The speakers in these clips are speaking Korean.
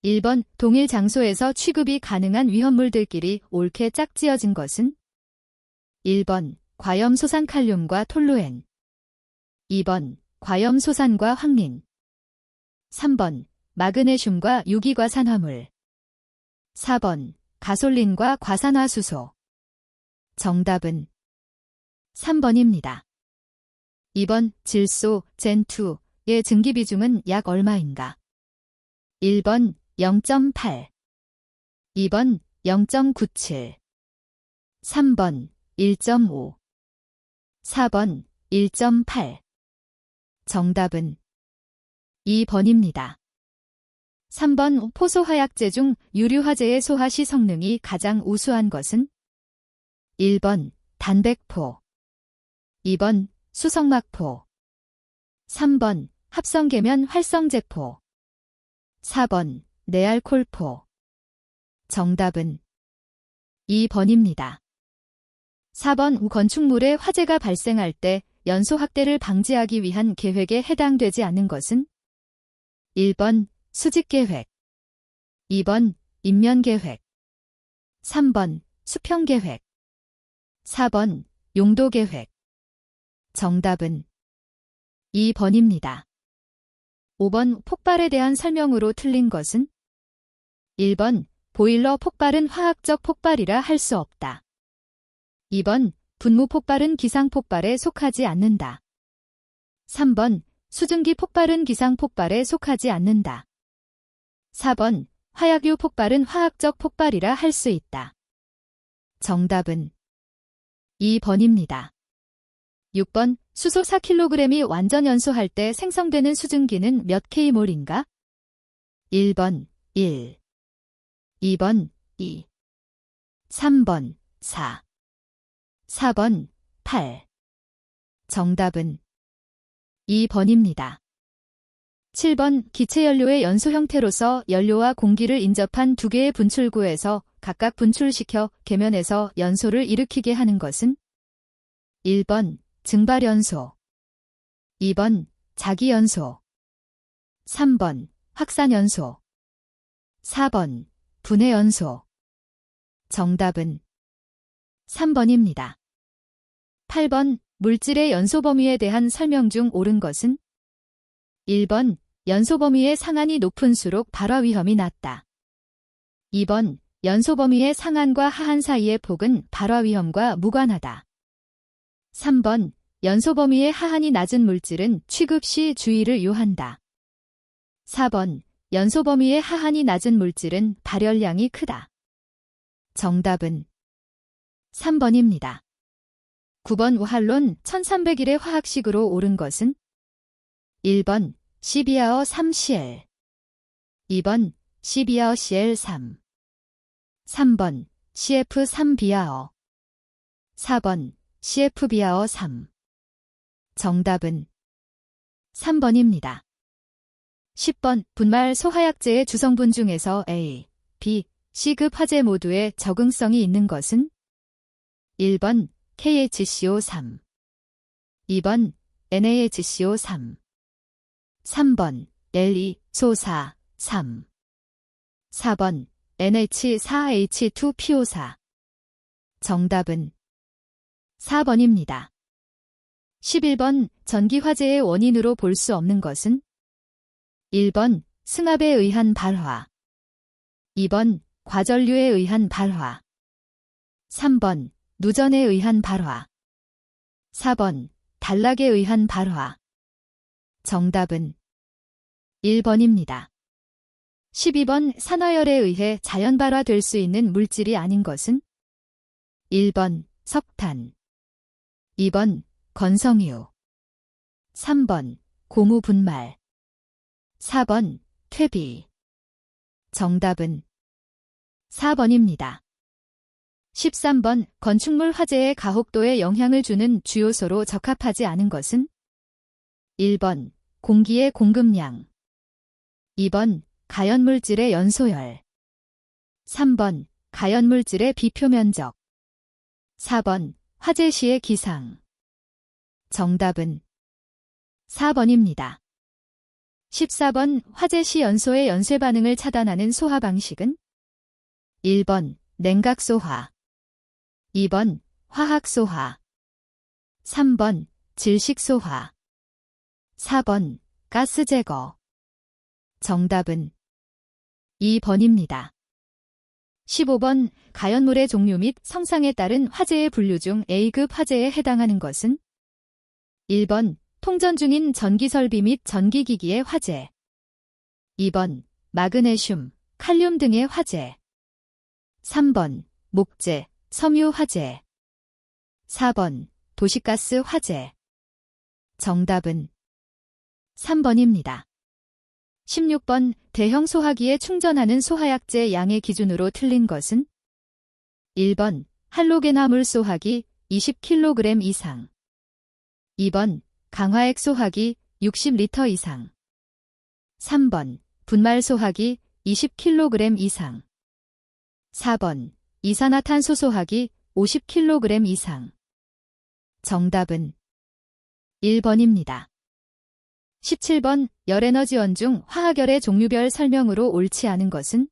1번 동일 장소에서 취급이 가능한 위험물들끼리 옳게 짝지어진 것은? 1번 과염소산 칼륨과 톨루엔. 2번 과염소산과 황린. 3번 마그네슘과 유기과산화물. 4번 가솔린과 과산화수소. 정답은 3번입니다. 2번 질소, 젠2의 증기비중은 약 얼마인가? 1번 0.8, 2번 0.97, 3번 1.5, 4번 1.8. 정답은 2번입니다. 3번 포소화약제 중 유류화제의 소화시 성능이 가장 우수한 것은? 1번 단백포, 2번 수성막포, 3번 합성계면 활성제포, 4번 내알콜포. 정답은 2번입니다. 4번 건축물에 화재가 발생할 때 연소 확대를 방지하기 위한 계획에 해당되지 않는 것은? 1번 수직계획, 2번 인면계획, 3번 수평계획, 4번 용도계획. 정답은 2번입니다. 5번 폭발에 대한 설명으로 틀린 것은? 1번 보일러 폭발은 화학적 폭발이라 할 수 없다. 2번 분무 폭발은 기상 폭발에 속하지 않는다. 3번 수증기 폭발은 기상 폭발에 속하지 않는다. 4번 화약유 폭발은 화학적 폭발이라 할 수 있다. 정답은 2번입니다. 6번 수소 4kg이 완전 연소할 때 생성되는 수증기는 몇 K몰인가? 1번 1, 2번 2, 3번 4, 4번 8. 정답은 2번입니다. 7번 기체연료의 연소 형태로서 연료와 공기를 인접한 두 개의 분출구에서 각각 분출시켜 계면에서 연소를 일으키게 하는 것은? 1번 증발연소, 2번 자기연소, 3번 확산연소, 4번 분해연소. 정답은 3번입니다. 8번 물질의 연소 범위에 대한 설명 중 옳은 것은? 1번 연소 범위의 상한이 높은수록 발화 위험이 낮다. 2번 연소 범위의 상한과 하한 사이의 폭은 발화 위험과 무관하다. 3번 연소 범위의 하한이 낮은 물질은 취급 시 주의를 요한다. 4번 연소 범위의 하한이 낮은 물질은 발열량이 크다. 정답은 3번입니다. 9번 우할론 1301의 화학식으로 옳은 것은? 1번 CbR 3Cl, 2번 CbR Cl3, 3번 CF3Br, 4번 CFBr3. 정답은 3번입니다. 10번 분말 소화약제의 주성분 중에서 A, B, C급 화재 모두에 적응성이 있는 것은? 1번 KHCO3, 2번 NaHCO3, 3번 LeSO4, 3, 4번 NH4H2PO4. 정답은 4번입니다. 11번 전기화재의 원인으로 볼 수 없는 것은? 1번 승합에 의한 발화, 2번 과전류에 의한 발화, 3번 누전에 의한 발화, 4번 단락에 의한 발화. 정답은 1번입니다. 12번 산화열에 의해 자연 발화될 수 있는 물질이 아닌 것은? 1번 석탄, 2번 건성유, 3번 고무 분말, 4번 퇴비. 정답은 4번입니다. 13번 건축물 화재의 가혹도에 영향을 주는 주요소로 적합하지 않은 것은? 1번 공기의 공급량, 2번 가연물질의 연소열, 3번 가연물질의 비표면적, 4번 화재 시의 기상. 정답은 4번입니다. 14번 화재 시 연소의 연쇄 반응을 차단하는 소화 방식은 1번 냉각소화, 2번 화학소화, 3번 질식소화, 4번 가스 제거. 정답은 2번입니다. 15번 가연물의 종류 및 성상에 따른 화재의 분류 중 A급 화재에 해당하는 것은 1번 통전 중인 전기설비 및 전기기기의 화재, 2번 마그네슘, 칼륨 등의 화재, 3번 목재, 섬유 화재, 4번 도시가스 화재. 정답은 3번입니다. 16번 대형 소화기에 충전하는 소화약재 양의 기준으로 틀린 것은 1번 할로겐화물 소화기 20kg 이상, 2번 강화액 소화기 60L 이상, 3번 분말 소화기 20kg 이상, 4번 이산화탄소 소화기 50kg 이상. 정답은 1번입니다. 17번 열에너지원 중 화학열의 종류별 설명으로 옳지 않은 것은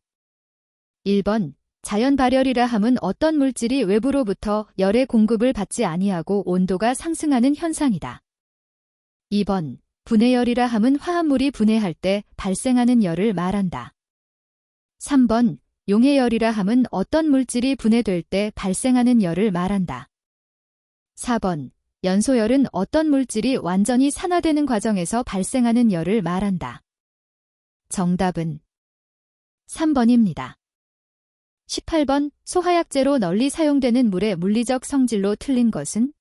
1번 자연 발열이라 함은 어떤 물질이 외부로부터 열의 공급을 받지 아니하고 온도가 상승하는 현상이다. 2번 분해열이라 함은 화합물이 분해할 때 발생하는 열을 말한다. 3번 용해열이라 함은 어떤 물질이 분해될 때 발생하는 열을 말한다. 4번 연소열은 어떤 물질이 완전히 산화되는 과정에서 발생하는 열을 말한다. 정답은 3번입니다. 18번 소화약재로 널리 사용되는 물의 물리적 성질로 틀린 것은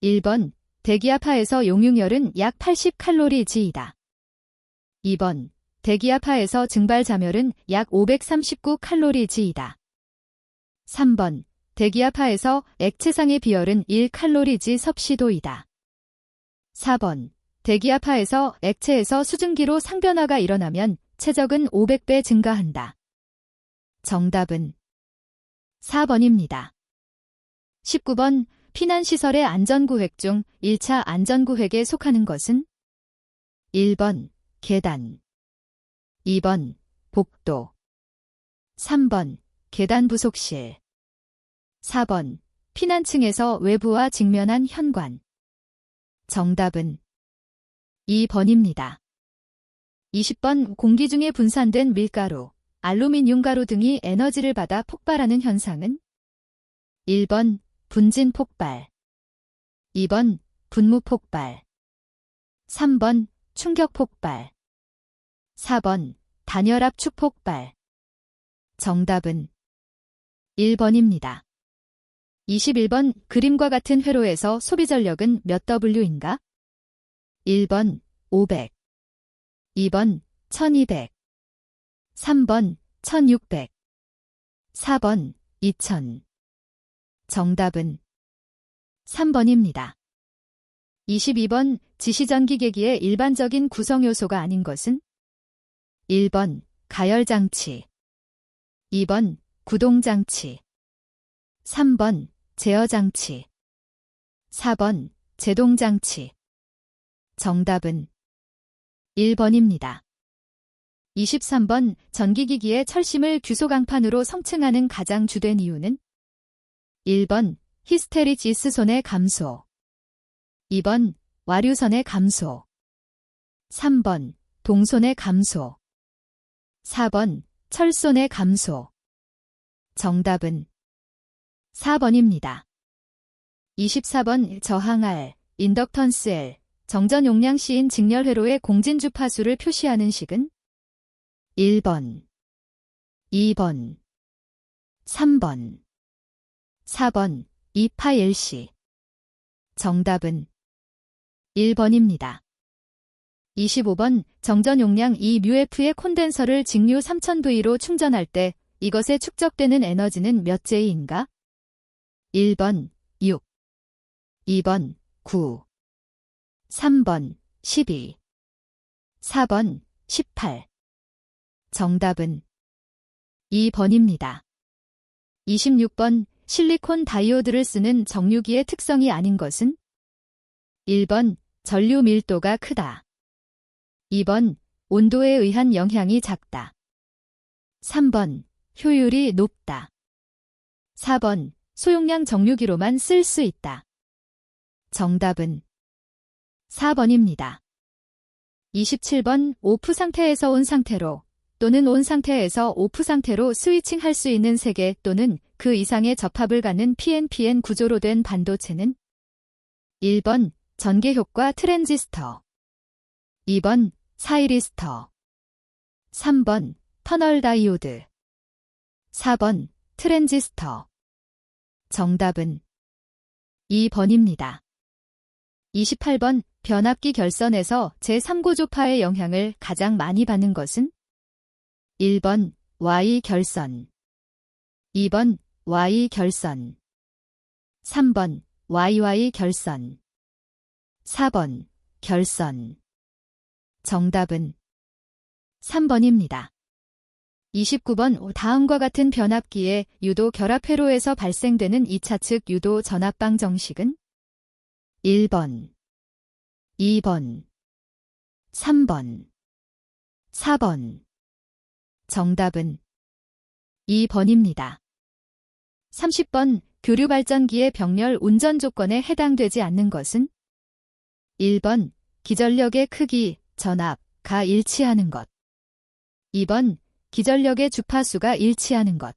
1번 대기압하에서 용융열은 약 80칼로리지이다. 2번 대기압하에서 증발자멸은 약 539칼로리지이다. 3번 대기압하에서 액체상의 비열은 1칼로리지 섭씨도이다. 4번 대기압하에서 액체에서 수증기로 상변화가 일어나면 체적은 500배 증가한다. 정답은 4번입니다. 19번 피난시설의 안전구획 중 1차 안전구획에 속하는 것은 1번 계단, 2번 복도, 3번 계단 부속실, 4번 피난층에서 외부와 직면한 현관. 정답은 2번입니다. 20번 공기 중에 분산된 밀가루, 알루미늄 가루 등이 에너지를 받아 폭발하는 현상은 1번 분진 폭발, 2번 분무 폭발, 3번 충격 폭발, 4번 단열압축 폭발. 정답은 1번입니다. 21번 그림과 같은 회로에서 소비 전력은 몇 W인가? 1번 500, 2번 1200, 3번 1600, 4번 2000. 정답은 3번입니다. 22번 지시전기계기의 일반적인 구성요소가 아닌 것은 1번 가열장치, 2번 구동장치, 3번 제어장치, 4번 제동장치. 정답은 1번입니다. 23번 전기기기의 철심을 규소강판으로 성층하는 가장 주된 이유는 1번 히스테리지스 손의 감소, 2번 와류선의 감소, 3번 동손의 감소, 4번 철손의 감소. 정답은 4번입니다. 24번 저항R, 인덕턴스 L, 정전 용량 C인 직렬회로의 공진주파수를 표시하는 식은 1번, 2번, 3번, 4번 2파LC. 정답은 1번입니다. 25번 정전 용량 2μF의 콘덴서를 직류 3000V로 충전할 때 이것에 축적되는 에너지는 몇 J인가? 1번 6, 2번 9, 3번 12, 4번 18. 정답은 2번입니다. 26번 실리콘 다이오드를 쓰는 정유기의 특성이 아닌 것은 1번 전류 밀도가 크다, 2번 온도에 의한 영향이 작다. 3번 효율이 높다. 4번 소용량 정류기로만 쓸 수 있다. 정답은 4번입니다. 27번 오프 상태에서 온 상태로 또는 온 상태에서 오프 상태로 스위칭 할 수 있는 3개 또는 그 이상의 접합을 갖는 PNPN 구조로 된 반도체는 1번 전개 효과 트랜지스터, 2번 사이리스터, 3번 터널 다이오드, 4번 트랜지스터. 정답은 2번입니다. 28번 변압기 결선에서 제3고조파의 영향을 가장 많이 받는 것은 1번 Y 결선, 2번 Y 결선, 3번 YY 결선, 4번 결선. 정답은 3번입니다. 29번 다음과 같은 변압기의 유도 결합 회로에서 발생되는 2차 측 유도 전압방 정식은 1번, 2번, 3번, 4번. 정답은 2번입니다. 30번 교류 발전기의 병렬 운전 조건에 해당되지 않는 것은 1번 기전력의 크기, 전압가 일치하는 것, 2번 기전력의 주파수가 일치하는 것,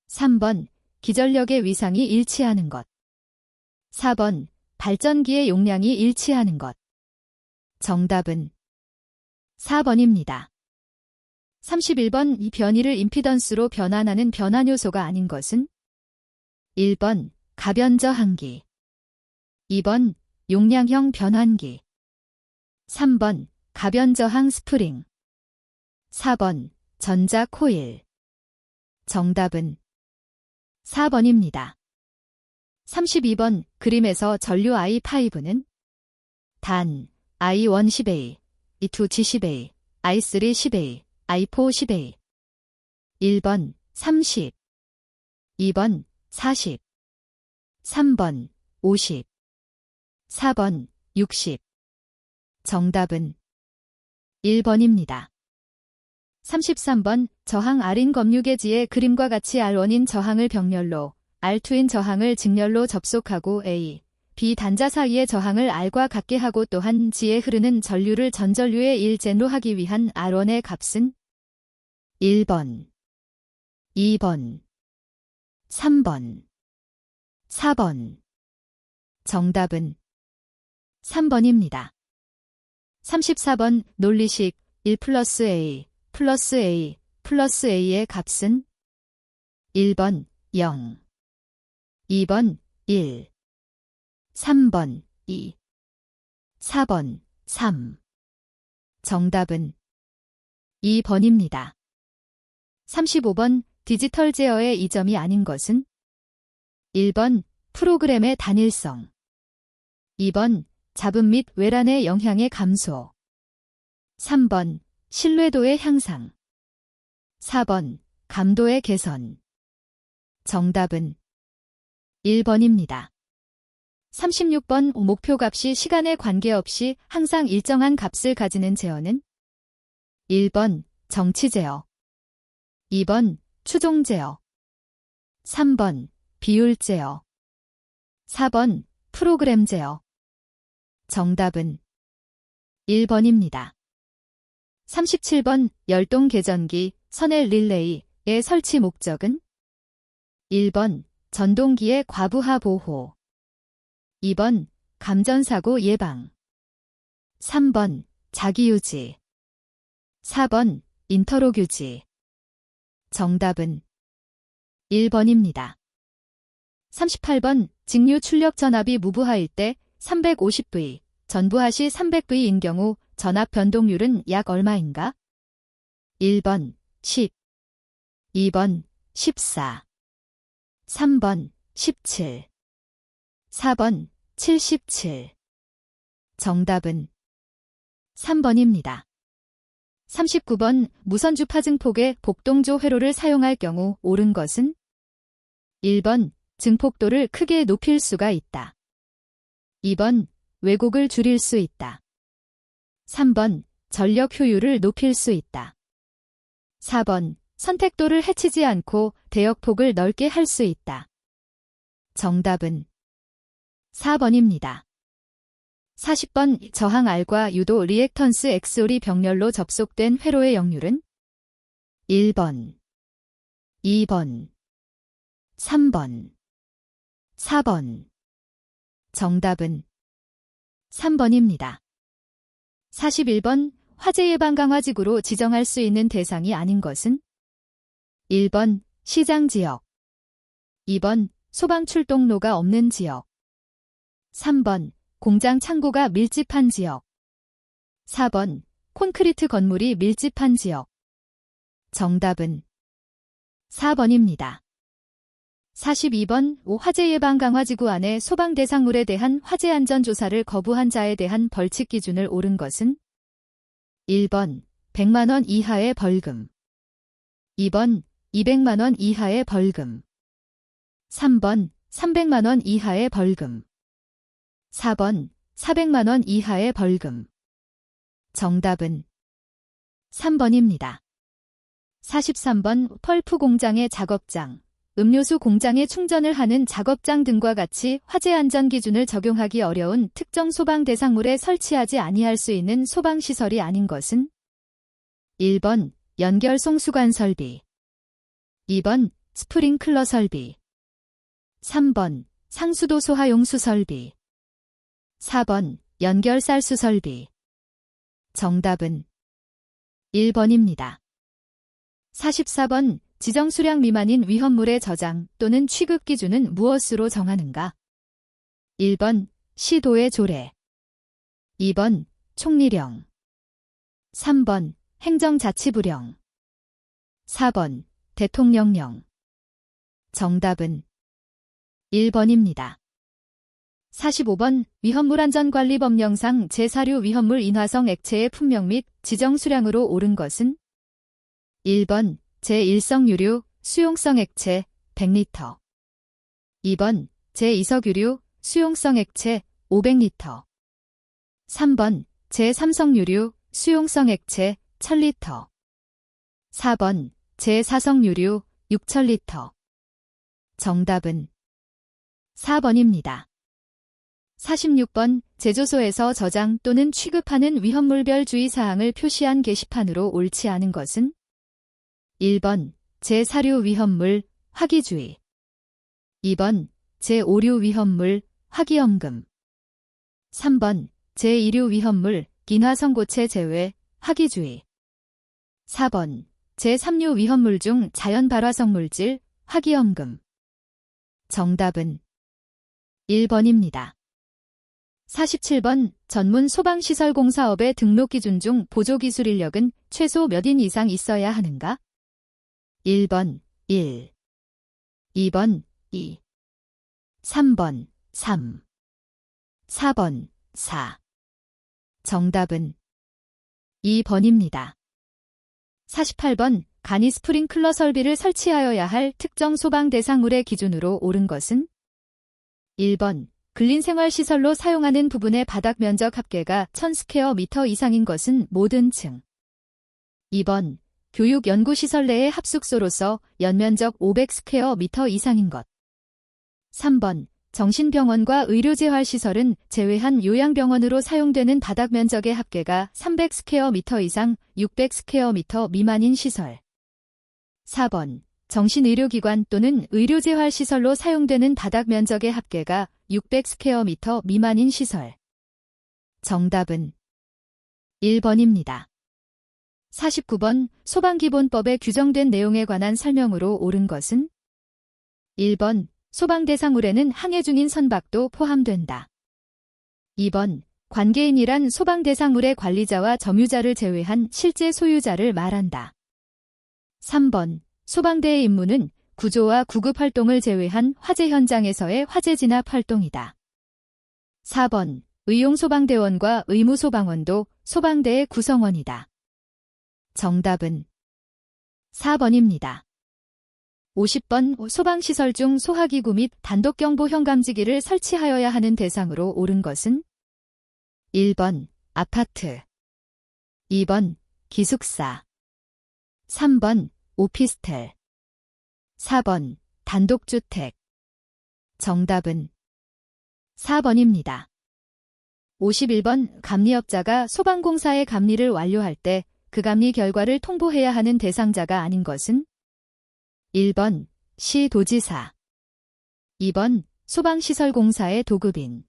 3번 기전력의 위상이 일치하는 것, 4번 발전기의 용량이 일치하는 것. 정답은 4번입니다. 31번 이 변이를 임피던스로 변환하는 변환 요소가 아닌 것은 1번 가변저항기, 2번 용량형 변환기, 3번 가변저항 스프링, 4번 전자 코일. 정답은 4번입니다. 32번 그림에서 전류 I5는 단 I1 10A, I2 G10A, I3 10A, I4 10A. 1번 30, 2번 40, 3번 50, 4번 60. 정답은 1번입니다. 33번 저항 R인 검유계지의 그림과 같이 R1인 저항을 병렬로, R2인 저항을 직렬로 접속하고 A, B 단자 사이의 저항을 R과 같게 하고 또한 G에 흐르는 전류를 전전류의 1젠로 하기 위한 R1의 값은 1번, 2번, 3번, 4번. 정답은 3번입니다. 34번 논리식 1 플러스 A 플러스 A 플러스 A의 값은 1번 0, 2번 1, 3번 2, 4번 3. 정답은 2번입니다. 35번 디지털 제어의 이점이 아닌 것은 1번 프로그램의 단일성, 2번 잡음 및 외란의 영향의 감소, 3번 신뢰도의 향상, 4번 감도의 개선. 정답은 1번입니다. 36번 목표값이 시간에 관계없이 항상 일정한 값을 가지는 제어는 1번 정치 제어, 2번 추종 제어, 3번 비율 제어, 4번 프로그램 제어. 정답은 1번입니다. 37번 열동 계전기 선의 릴레이의 설치 목적은 1번 전동기의 과부하 보호, 2번 감전사고 예방, 3번 자기유지, 4번 인터로 규지. 정답은 1번입니다. 38번 직류 출력 전압이 무부하일 때 350V, 전부하 시 300V인 경우 전압 변동률은 약 얼마인가? 1번 10, 2번 14, 3번 17, 4번 77. 정답은 3번입니다. 39번 무선 주파 증폭의 복동조 회로를 사용할 경우 옳은 것은 1번 증폭도를 크게 높일 수가 있다, 2번 왜곡을 줄일 수 있다, 3번 전력 효율을 높일 수 있다. 4번, 선택도를 해치지 않고 대역폭을 넓게 할 수 있다. 정답은 4번입니다. 40번, 저항 R과 유도 리액턴스 X올이 병렬로 접속된 회로의 역률은 1번, 2번, 3번, 4번. 정답은 3번입니다. 41번, 화재 예방 강화지구로 지정할 수 있는 대상이 아닌 것은 1번, 시장 지역, 2번, 소방 출동로가 없는 지역, 3번, 공장 창고가 밀집한 지역, 4번, 콘크리트 건물이 밀집한 지역. 정답은 4번입니다. 42번, 화재 예방 강화지구 안에 소방 대상물에 대한 화재 안전 조사를 거부한 자에 대한 벌칙 기준을 옳은 것은 1번, 100만 원 이하의 벌금, 2번, 200만 원 이하의 벌금, 3번, 300만 원 이하의 벌금, 4번, 400만 원 이하의 벌금. 정답은 3번입니다. 43번, 펄프 공장의 작업장, 음료수 공장에 충전을 하는 작업장 등과 같이 화재 안전 기준을 적용하기 어려운 특정 소방 대상물에 설치하지 아니할 수 있는 소방시설이 아닌 것은 1번, 연결 송수관 설비, 2번, 스프링클러 설비, 3번, 상수도 소하용수 설비, 4번, 연결 쌀수 설비. 정답은 1번입니다. 44번, 지정 수량 미만인 위험물의 저장 또는 취급 기준은 무엇으로 정하는가? 1번, 시도의 조례, 2번, 총리령, 3번, 행정자치부령, 4번, 대통령령. 정답은 1번입니다. 45번, 위험물안전관리법령상 제4류 위험물 인화성 액체의 품명 및 지정 수량으로 옳은 것은 1번, 제1성유류 수용성 액체 100리터, 2번, 제2석유류 수용성 액체 500리터, 3번, 제3성유류 수용성 액체 1000리터, 4번, 제4성유류 6000리터. 정답은 4번입니다. 46번, 제조소에서 저장 또는 취급하는 위험물별 주의사항을 표시한 게시판으로 옳지 않은 것은 1번, 제4류 위험물 화기주의, 2번, 제5류 위험물 화기염금, 3번, 제2류 위험물 인화성고체 제외 화기주의, 4번, 제3류 위험물 중 자연발화성 물질 화기염금. 정답은 1번입니다. 47번, 전문 소방시설공사업의 등록기준 중 보조기술 인력은 최소 몇 인 이상 있어야 하는가? 1번 1, 2번 2, 3번 3, 4번 4. 정답은 2번입니다. 48번, 간이 스프링클러 설비를 설치하여야 할 특정 소방 대상물의 기준으로 옳은 것은 1번, 근린생활시설로 사용하는 부분의 바닥 면적 합계가 1000스퀘어미터 이상인 것은 모든 층. 2번, 교육연구시설 내의 합숙소로서 연면적 500스퀘어미터 이상인 것. 3번, 정신병원과 의료재활시설은 제외한 요양병원으로 사용되는 바닥 면적의 합계가 300스퀘어미터 이상 600스퀘어미터 미만인 시설. 4번, 정신의료기관 또는 의료재활시설로 사용되는 바닥 면적의 합계가 600스퀘어미터 미만인 시설. 정답은 1번입니다. 49번, 소방기본법에 규정된 내용에 관한 설명으로 옳은 것은 1번, 소방대상물에는 항해 중인 선박도 포함된다. 2번, 관계인이란 소방대상물의 관리자와 점유자를 제외한 실제 소유자를 말한다. 3번, 소방대의 임무는 구조와 구급 활동을 제외한 화재 현장에서의 화재 진압 활동이다. 4번, 의용소방대원과 의무소방원도 소방대의 구성원이다. 정답은 4번입니다. 50번, 소방시설 중 소화기구 및 단독경보 현감지기를 설치하여야 하는 대상으로 옳은 것은 1번, 아파트, 2번 기숙사. 3번 오피스텔. 4번 단독주택. 정답은 4번입니다. 51번 감리업자가 소방공사의 감리를 완료할 때 그 감리 결과를 통보해야 하는 대상자가 아닌 것은 1번 시도지사. 2번 소방시설공사의 도급인.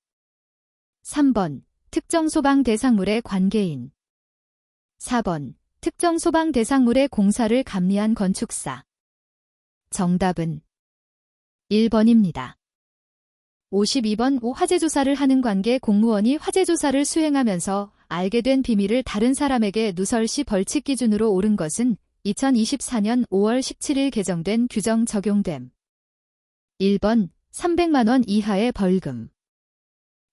3번 특정 소방 대상물의 관계인. 4번 특정 소방 대상물의 공사를 감리한 건축사. 정답은 1번입니다. 52번 화재 조사를 하는 관계 공무원이 화재 조사를 수행하면서 알게 된 비밀을 다른 사람에게 누설시 벌칙 기준으로 옳은 것은 2024년 5월 17일 개정된 규정 적용됨. 1번 300만 원 이하의 벌금.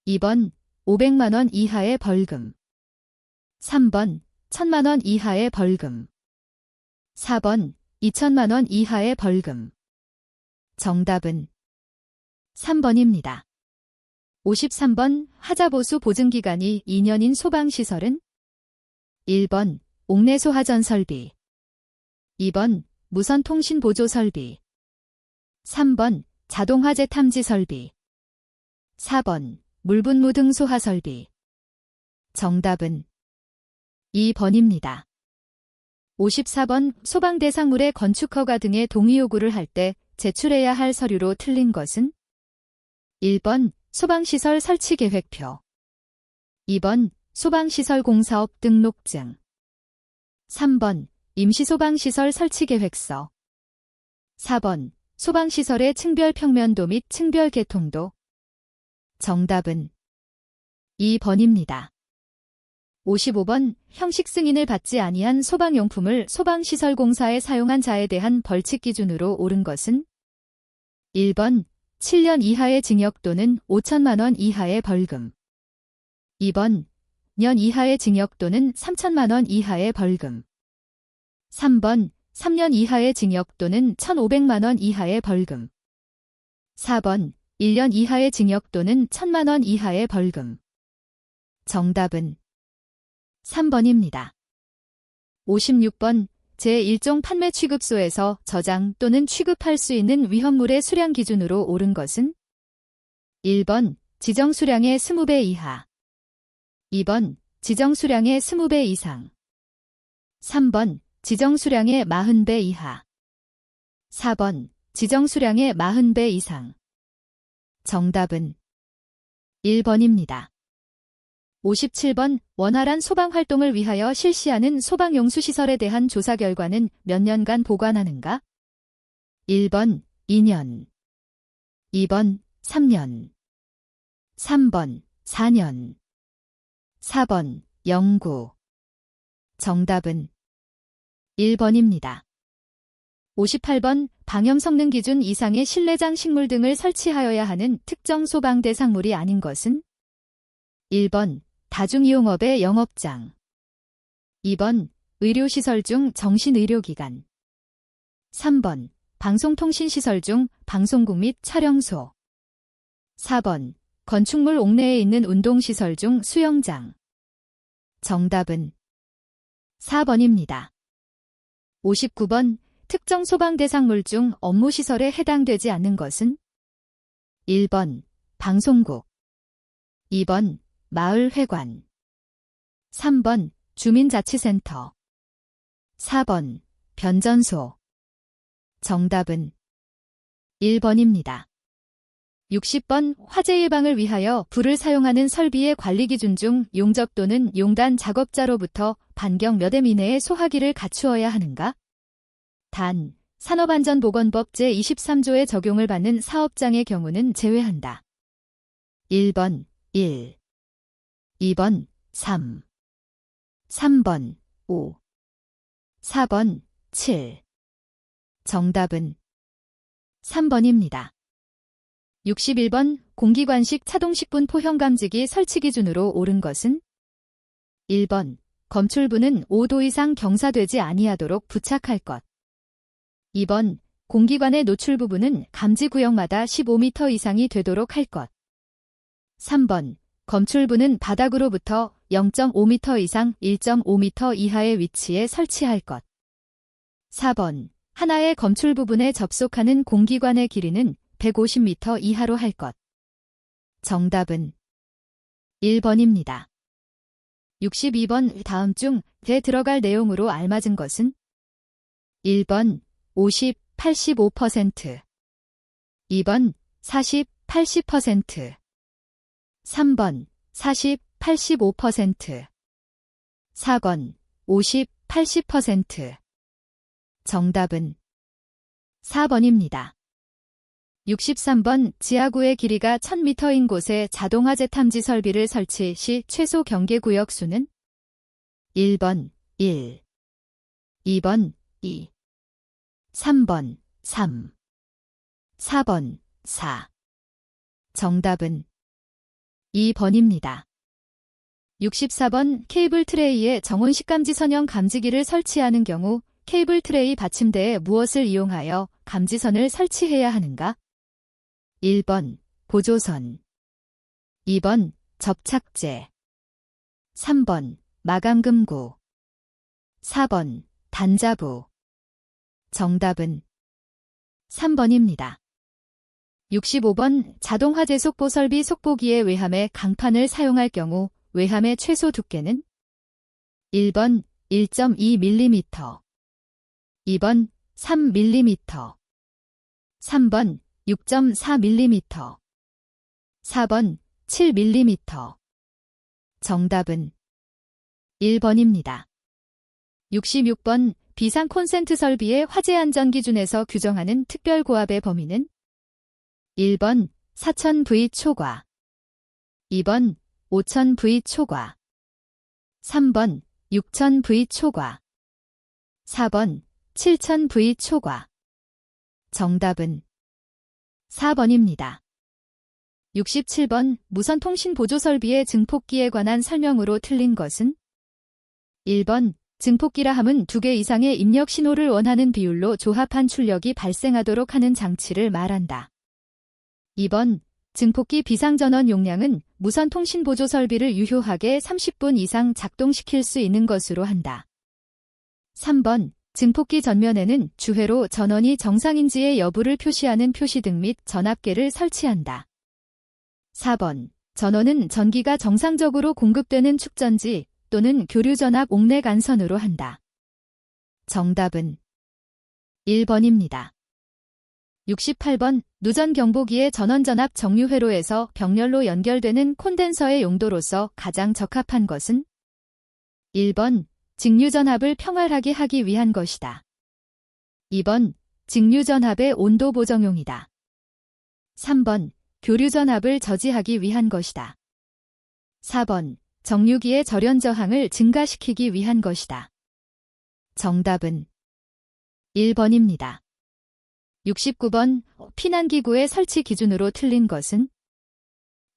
2번 500만 원 이하의 벌금. 3번 1000만 원 이하의 벌금. 4번 2000만 원 이하의 벌금. 정답은 3번입니다. 53번 하자보수 보증기간이 2년인 소방시설은 1번 옥내소하전 설비. 2번 무선통신보조 설비. 3번 자동화재 탐지 설비. 4번 물분무 등 소하 설비. 정답은 2번입니다. 54번 소방대상물의 건축허가 등의 동의 요구를 할 때 제출해야 할 서류로 틀린 것은 1번 소방시설 설치계획표. 2번 소방시설 공사업 등록증. 3번 임시소방시설 설치계획서. 4번 소방시설의 층별 평면도 및 층별 개통도. 정답은 2번입니다. 55번 형식 승인을 받지 아니한 소방용품을 소방시설공사에 사용한 자에 대한 벌칙 기준으로 옳은 것은 1번 7년 이하의 징역 또는 5천만 원 이하의 벌금. 2번 년 이하의 징역 또는 3천만 원 이하의 벌금. 3번 3년 이하의 징역 또는 1,500만 원 이하의 벌금. 4번 1년 이하의 징역 또는 1,000만 원 이하의 벌금. 정답은 3번입니다. 56번 제1종 판매 취급소에서 저장 또는 취급할 수 있는 위험물의 수량 기준으로 옳은 것은 1번 지정 수량의 20배 이하. 2번 지정 수량의 20배 이상. 3번 지정 수량의 40배 이하. 4번 지정 수량의 40배 이상. 정답은 1번입니다. 57번 원활한 소방활동을 위하여 실시하는 소방용수시설에 대한 조사 결과는 몇 년간 보관하는가? 1번 2년. 2번 3년. 3번 4년. 4번 영구. 정답은 1번입니다. 58번 방염 성능 기준 이상의 실내장 식물 등을 설치하여야 하는 특정 소방 대상물이 아닌 것은 1번 다중이용업의 영업장. 2번 의료시설 중 정신의료기관. 3번 방송통신시설 중 방송국 및 촬영소. 4번 건축물 옥내에 있는 운동시설 중 수영장. 정답은 4번입니다. 59번 특정 소방 대상물 중 업무시설에 해당되지 않는 것은 1번 방송국. 2번 마을회관. 3번 주민자치센터. 4번 변전소. 정답은 1번입니다. 60번 화재 예방을 위하여 불을 사용하는 설비의 관리 기준 중 용접 또는 용단 작업자로부터 반경 몇 m 이내의 소화기를 갖추어야 하는가? 단, 산업안전보건법 제23조의 적용을 받는 사업장의 경우는 제외한다. 1번 1. 2번 3. 3번 5. 4번 7. 정답은 3번입니다. 61번 공기관식 차동식분 포형감지기 설치 기준으로 옳은 것은 1번 검출부는 5도 이상 경사되지 아니하도록 부착할 것. 2번 공기관의 노출 부분은 감지 구역마다 15m 이상이 되도록 할 것. 3번 검출부는 바닥으로부터 0.5m 이상 1.5m 이하의 위치에 설치할 것. 4번. 하나의 검출 부분에 접속하는 공기관의 길이는 150m 이하로 할 것. 정답은 1번입니다. 62번. 다음 중 대 들어갈 내용으로 알맞은 것은 1번 50, 85%, 2번 40, 80%, 3번 40, 85%, 4번 50, 80%. 정답은 4번입니다. 63번. 지하구의 길이가 1000m인 곳에 자동화재 탐지 설비를 설치 시 최소 경계구역 수는 1번 1, 2번 2, 3번 3, 4번 4. 정답은 2번입니다. 64번. 케이블 트레이에 정온 식감지 선형 감지기를 설치하는 경우 케이블 트레이 받침대에 무엇을 이용하여 감지선을 설치해야 하는가? 1번 보조선, 2번 접착제, 3번 마감금고, 4번 단자부. 정답은 3번입니다. 65번. 자동화재 속보 설비 속보기의 외함의 강판을 사용할 경우 외함의 최소 두께는 1번 1.2mm, 2번 3mm, 3번 6.4mm, 4번 7mm. 정답은 1번입니다. 66번. 비상 콘센트 설비의 화재 안전 기준에서 규정하는 특별고압의 범위는 1번 4000V 초과, 2번 5000V 초과, 3번 6000V 초과, 4번 7000V 초과. 정답은 4번입니다. 67번. 무선 통신 보조 설비의 증폭기에 관한 설명으로 틀린 것은 1번 증폭기라 함은 2개 이상의 입력 신호를 원하는 비율로 조합한 출력이 발생하도록 하는 장치를 말한다. 2번 증폭기 비상전원 용량은 무선 통신 보조 설비를 유효하게 30분 이상 작동시킬 수 있는 것으로 한다. 3번 증폭기 전면에는 주회로 전원이 정상인지의 여부를 표시하는 표시등 및 전압계를 설치한다. 4번 전원은 전기가 정상적으로 공급되는 축전지 또는 교류전압 옥내 간선으로 한다. 정답은 1번입니다. 68번. 누전 경보기의 전원전압 정류회로에서 병렬로 연결되는 콘덴서의 용도로서 가장 적합한 것은 1번 직류전압을 평활하게 하기 위한 것이다. 2번 직류전압의 온도 보정용이다. 3번 교류전압을 저지하기 위한 것이다. 4번 정류기의 절연 저항을 증가시키기 위한 것이다. 정답은 1번입니다. 69번. 피난기구의 설치 기준으로 틀린 것은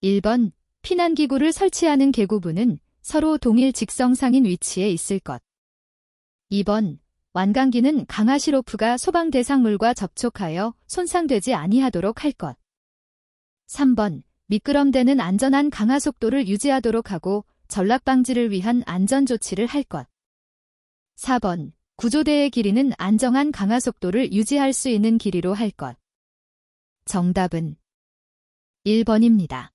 1번 피난기구를 설치하는 계구부는 서로 동일 직성상인 위치에 있을 것. 2번 완강기는 강하시 로프가 소방 대상물과 접촉하여 손상되지 아니하도록 할 것. 3번 미끄럼되는 안전한 강하 속도를 유지하도록 하고 전락 방지를 위한 안전조치를 할 것. 4번 구조대의 길이는 안정한 강하 속도를 유지할 수 있는 길이로 할 것. 정답은 1번입니다.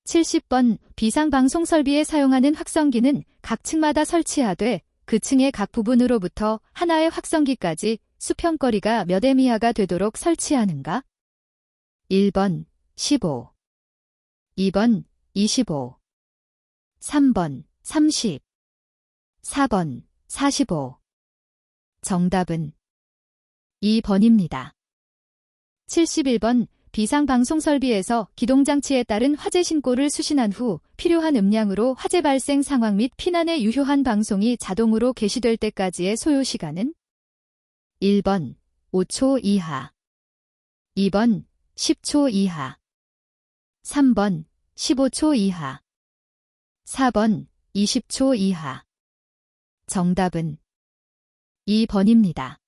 70번. 비상방송 설비에 사용하는 확성기는 각 층마다 설치하되 그 층의 각 부분으로부터 하나의 확성기까지 수평거리가 몇 m 이하가 되도록 설치하는가? 1번 15, 2번 25, 3번 30, 4번 45. 정답은 2번입니다. 71번. 비상방송 설비에서 기동장치에 따른 화재 신고를 수신한 후 필요한 음량으로 화재 발생 상황 및 피난의 유효한 방송이 자동으로 개시될 때까지의 소요시간은 1번 5초 이하, 2번 10초 이하, 3번 15초 이하, 4번 20초 이하. 정답은 2번입니다.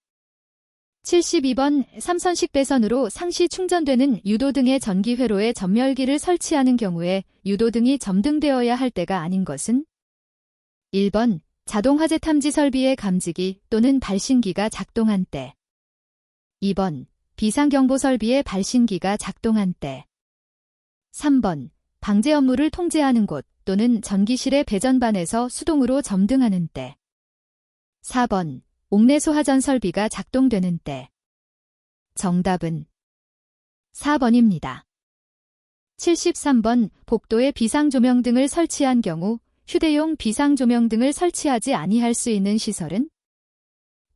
72번 삼선식 배선으로 상시 충전되는 유도 등의 전기 회로에 전멸기를 설치하는 경우에 유도 등이 점등되어야 할 때가 아닌 것은? 1번 자동 화재 탐지 설비의 감지기 또는 발신기가 작동한 때. 2번 비상경보 설비의 발신기가 작동한 때. 3번 방제 업무를 통제하는 곳 또는 전기실의 배전반에서 수동으로 점등하는 때. 4번 옥내 소하전 설비가 작동되는 때. 정답은 4번입니다. 73번 복도에 비상조명 등을 설치한 경우 휴대용 비상조명 등을 설치하지 아니할 수 있는 시설은?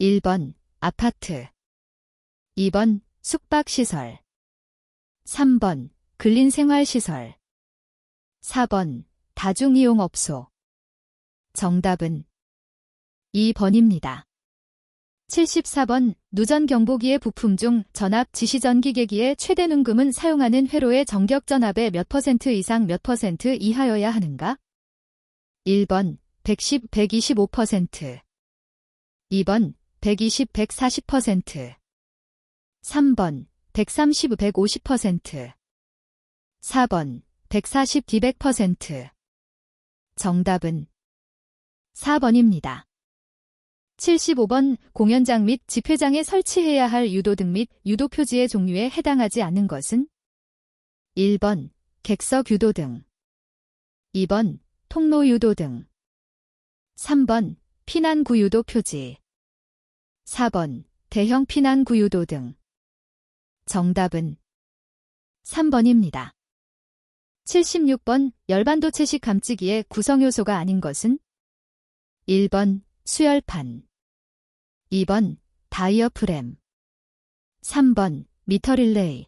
1번 아파트, 2번 숙박시설, 3번 근린생활시설, 4번 다중이용업소. 정답은 2번입니다. 74번 누전경보기의 부품 중 전압 지시전기계기의 최대 눈금은 사용하는 회로의 전격 전압의 몇 퍼센트 이상 몇 퍼센트 이하여야 하는가? 1번 110, 125%, 2번 120, 140%, 3번 130, 150%, 4번 140, 200%. 정답은 4번입니다. 75번 공연장 및 집회장에 설치해야 할 유도등 및 유도표지의 종류에 해당하지 않는 것은? 1번 객석 유도등, 2번 통로 유도등, 3번 피난구 유도 표지, 4번 대형 피난구 유도등. 정답은 3번입니다. 76번 열반도체식 감지기의 구성요소가 아닌 것은? 1번 수열판, 2번 다이어 프램, 3번 미터 릴레이,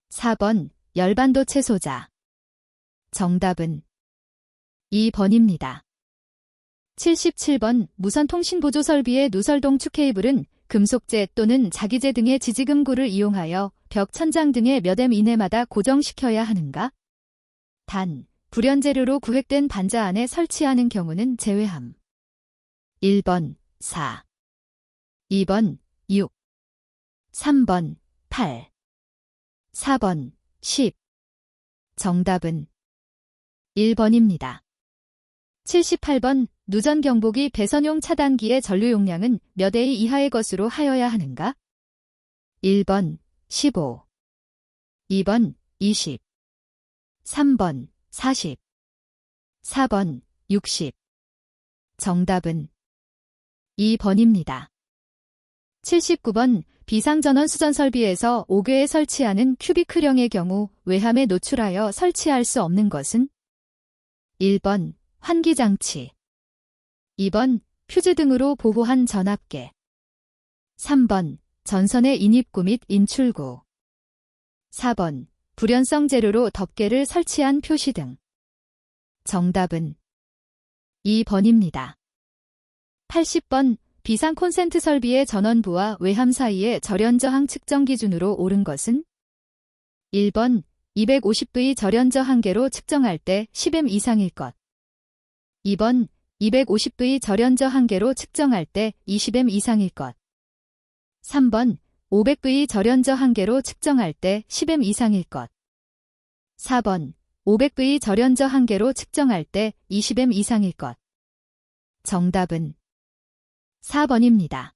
4번 열반도체 소자. 정답은 2번입니다. 77번 무선 통신 보조 설비의 누설동축 케이블은 금속재 또는 자기재 등의 지지금고를 이용하여 벽 천장 등의 몇 M 이내마다 고정시켜야 하는가? 단, 불연재료로 구획된 반자 안에 설치하는 경우는 제외함. 1번 4, 2번 6, 3번 8, 4번 10. 정답은 1번입니다. 78번 누전경보기 배선용 차단기의 전류 용량은 몇 A 이하의 것으로 하여야 하는가? 1번 15, 2번 20, 3번 40, 4번 60. 정답은 2번입니다. 79번 비상전원 수전 설비에서 5개에 설치하는 큐비클형의 경우 외함에 노출하여 설치할 수 없는 것은? 1번 환기장치, 2번 퓨즈 등으로 보호한 전압계, 3번 전선의 인입구 및 인출구, 4번 불연성 재료로 덮개를 설치한 표시 등. 정답은 2번입니다. 80번 비상 콘센트 설비의 전원부와 외함 사이의 절연저항 측정 기준으로 옳은 것은? 1번 250V 절연저항계로 측정할 때 10M 이상일 것, 2번 250V 절연저항계로 측정할 때 20M 이상일 것, 3번 500V 절연저항계로 측정할 때 10M 이상일 것, 4번 500V 절연저항계로 측정할 때 20M 이상일 것. 정답은 4번입니다.